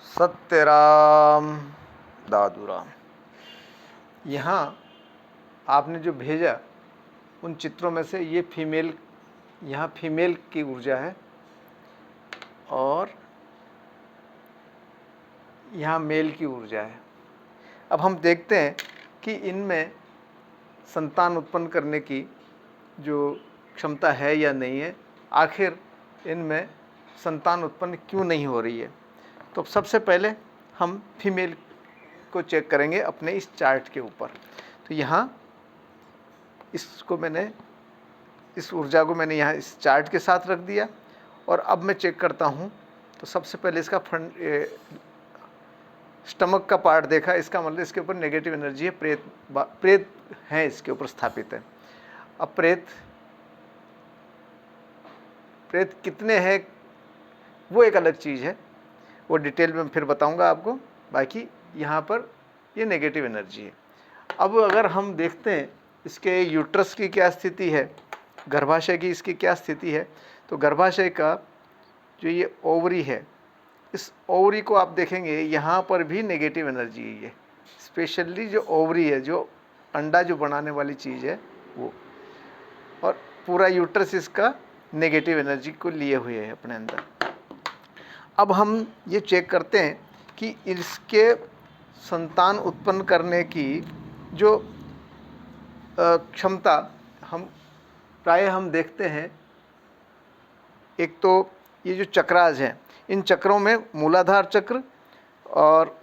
सत्यराम दादूराम। यहाँ आपने जो भेजा उन चित्रों में से ये फीमेल, यहाँ फीमेल की ऊर्जा है और यहाँ मेल की ऊर्जा है। अब हम देखते हैं कि इनमें संतान उत्पन्न करने की जो क्षमता है या नहीं है, आखिर इनमें संतान उत्पन्न क्यों नहीं हो रही है। तो सबसे पहले हम फीमेल को चेक करेंगे अपने इस चार्ट के ऊपर। तो यहाँ इस ऊर्जा को मैंने यहाँ इस चार्ट के साथ रख दिया और अब मैं चेक करता हूँ। तो सबसे पहले इसका स्टमक का पार्ट देखा, इसका मतलब इसके ऊपर नेगेटिव एनर्जी है, प्रेत है इसके ऊपर स्थापित है। अब प्रेत कितने हैं वो एक अलग चीज़ है, वो डिटेल में फिर बताऊंगा आपको। बाकी यहाँ पर ये नेगेटिव एनर्जी है। अब अगर हम देखते हैं इसके यूट्रस की क्या स्थिति है, गर्भाशय की इसकी क्या स्थिति है, तो गर्भाशय का जो ये ओवरी है, इस ओवरी को आप देखेंगे यहाँ पर भी नेगेटिव एनर्जी है। ये स्पेशली जो ओवरी है, जो अंडा जो बनाने वाली चीज़ है वो, और पूरा यूट्रस इसका नेगेटिव एनर्जी को लिए हुए है अपने अंदर। अब हम ये चेक करते हैं कि इसके संतान उत्पन्न करने की जो क्षमता हम देखते हैं। एक तो ये जो चक्राज हैं, इन चक्रों में मूलाधार चक्र और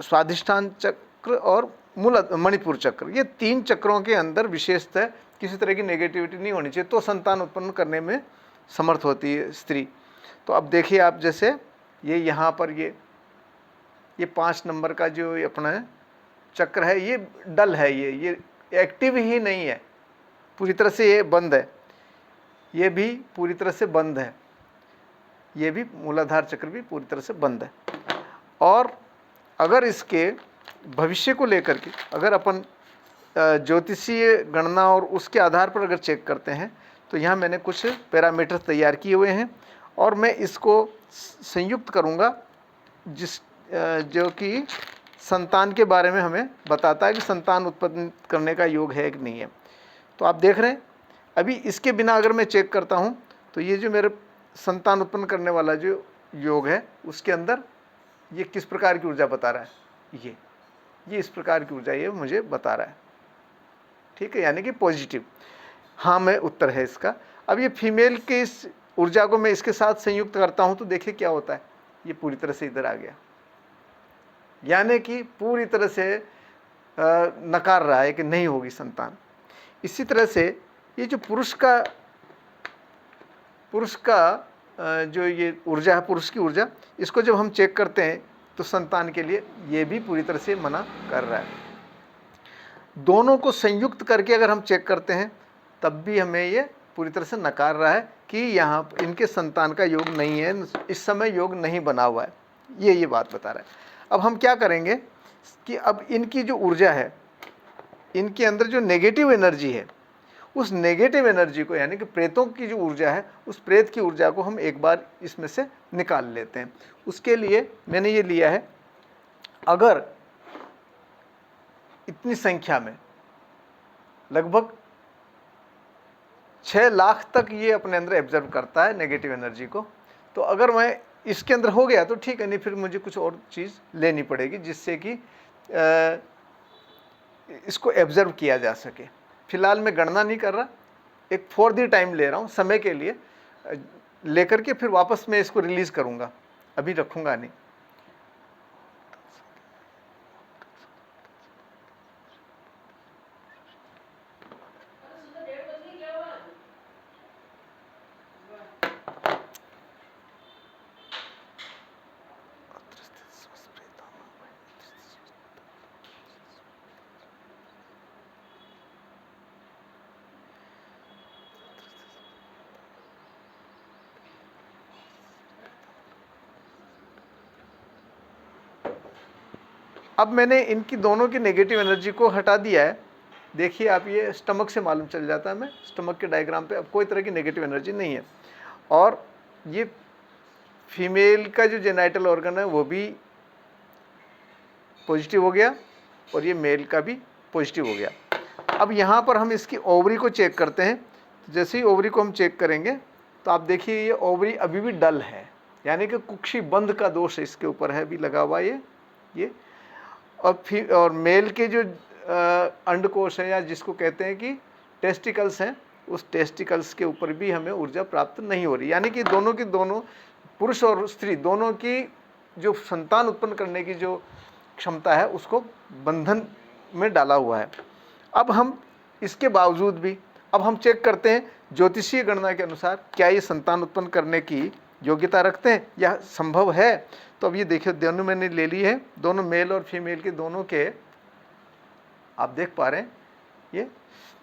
स्वाधिष्ठान चक्र और मणिपुर चक्र, ये 3 चक्रों के अंदर विशेषतः किसी तरह की नेगेटिविटी नहीं होनी चाहिए, तो संतान उत्पन्न करने में समर्थ होती है स्त्री। तो अब देखिए आप, जैसे ये यहाँ पर ये 5 नंबर का जो अपना चक्र है, ये डल है, ये एक्टिव ही नहीं है, पूरी तरह से ये बंद है। ये भी पूरी तरह से बंद है, ये भी मूलाधार चक्र भी पूरी तरह से बंद है। और अगर इसके भविष्य को लेकर के अगर अपन ज्योतिषीय गणना और उसके आधार पर अगर चेक करते हैं, तो यहाँ मैंने कुछ पैरामीटर तैयार किए हुए हैं और मैं इसको संयुक्त करूँगा जो कि संतान के बारे में हमें बताता है कि संतान उत्पन्न करने का योग है कि नहीं है। तो आप देख रहे हैं, अभी इसके बिना अगर मैं चेक करता हूँ तो ये जो मेरे संतान उत्पन्न करने वाला जो योग है, उसके अंदर ये किस प्रकार की ऊर्जा बता रहा है, ये इस प्रकार की ऊर्जा ये मुझे बता रहा है। ठीक है, यानी कि पॉजिटिव, हाँ में उत्तर है इसका। अब ये फीमेल के इस ऊर्जा को मैं इसके साथ संयुक्त करता हूँ तो देखिए क्या होता है, ये पूरी तरह से इधर आ गया, यानी कि पूरी तरह से नकार रहा है कि नहीं होगी संतान। इसी तरह से ये जो पुरुष का जो ये ऊर्जा है, पुरुष की ऊर्जा, इसको जब हम चेक करते हैं तो संतान के लिए ये भी पूरी तरह से मना कर रहा है। दोनों को संयुक्त करके अगर हम चेक करते हैं तब भी हमें ये पूरी तरह से नकार रहा है कि यहाँ इनके संतान का योग नहीं है, इस समय योग नहीं बना हुआ है, ये बात बता रहा है। अब हम क्या करेंगे कि अब इनकी जो ऊर्जा है, इनके अंदर जो नेगेटिव एनर्जी है, उस नेगेटिव एनर्जी को, यानी कि प्रेतों की जो ऊर्जा है, उस प्रेत की ऊर्जा को हम एक बार इसमें से निकाल लेते हैं। उसके लिए मैंने ये लिया है, अगर इतनी संख्या में लगभग 6 लाख तक ये अपने अंदर एब्जर्व करता है नेगेटिव एनर्जी को, तो अगर मैं इसके अंदर हो गया तो ठीक है, नहीं फिर मुझे कुछ और चीज़ लेनी पड़ेगी जिससे कि इसको एब्जर्व किया जा सके। फिलहाल मैं गणना नहीं कर रहा, एक फॉर द टाइम ले रहा हूँ, समय के लिए लेकर के फिर वापस मैं इसको रिलीज करूँगा, अभी रखूँगा नहीं। अब मैंने इनकी दोनों की नेगेटिव एनर्जी को हटा दिया है। देखिए आप, ये स्टमक से मालूम चल जाता है, मैं स्टमक के डायग्राम पे अब कोई तरह की नेगेटिव एनर्जी नहीं है। और ये फीमेल का जो जेनाइटल ऑर्गन है वो भी पॉजिटिव हो गया और ये मेल का भी पॉजिटिव हो गया। अब यहाँ पर हम इसकी ओवरी को चेक करते हैं। जैसे ही ओवरी को हम चेक करेंगे तो आप देखिए ये ओवरी अभी भी डल है, यानी कि कुक्षी बंध का दोष इसके ऊपर है भी लगा हुआ ये। और मेल के जो अंडकोश है या जिसको कहते हैं कि टेस्टिकल्स हैं, उस टेस्टिकल्स के ऊपर भी हमें ऊर्जा प्राप्त नहीं हो रही, यानी कि दोनों की दोनों, पुरुष और स्त्री दोनों की जो संतान उत्पन्न करने की जो क्षमता है उसको बंधन में डाला हुआ है। अब हम इसके बावजूद भी अब हम चेक करते हैं ज्योतिषीय गणना के अनुसार क्या ये संतान उत्पन्न करने की योग्यता रखते हैं या संभव है। तो अब ये देखिए दोनों मैंने ले ली है, दोनों मेल और फीमेल के दोनों के आप देख पा रहे हैं ये।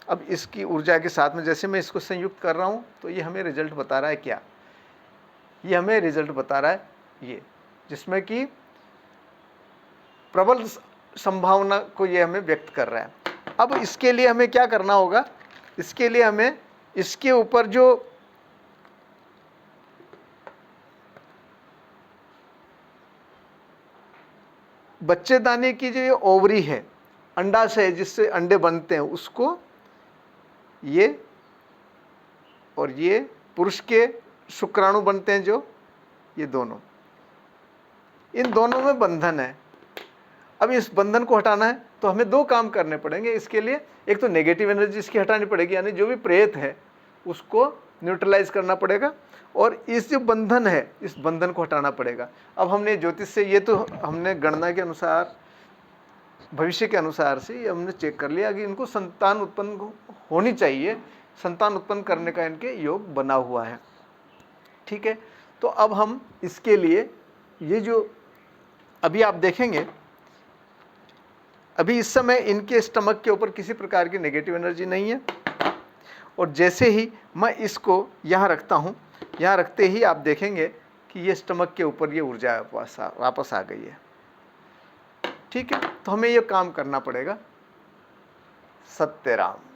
अब इसकी ऊर्जा के साथ में जैसे मैं इसको संयुक्त कर रहा हूँ तो ये हमें रिजल्ट बता रहा है क्या, ये हमें रिजल्ट बता रहा है ये, जिसमें कि प्रबल संभावना को ये हमें व्यक्त कर रहा है। अब इसके लिए हमें क्या करना होगा, इसके लिए हमें इसके ऊपर जो बच्चेदानी की जो ये ओवरी है, अंडाशय जिससे अंडे बनते हैं, उसको ये और ये पुरुष के शुक्राणु बनते हैं जो ये दोनों, इन दोनों में बंधन है। अब इस बंधन को हटाना है तो हमें दो काम करने पड़ेंगे इसके लिए। एक तो नेगेटिव एनर्जी इसकी हटानी पड़ेगी, यानी जो भी प्रेत है उसको न्यूट्रलाइज करना पड़ेगा, और इस जो बंधन है इस बंधन को हटाना पड़ेगा। अब हमने ज्योतिष से ये तो हमने गणना के अनुसार, भविष्य के अनुसार से ये हमने चेक कर लिया कि इनको संतान उत्पन्न होनी चाहिए, संतान उत्पन्न करने का इनके योग बना हुआ है। ठीक है, तो अब हम इसके लिए ये जो अभी आप देखेंगे, अभी इस समय इनके स्टमक के ऊपर किसी प्रकार की नेगेटिव एनर्जी नहीं है, और जैसे ही मैं इसको यहाँ रखता हूँ, यहाँ रखते ही आप देखेंगे कि ये स्टमक के ऊपर ये ऊर्जा वापस आ गई है। ठीक है, तो हमें ये काम करना पड़ेगा। सत्यराम।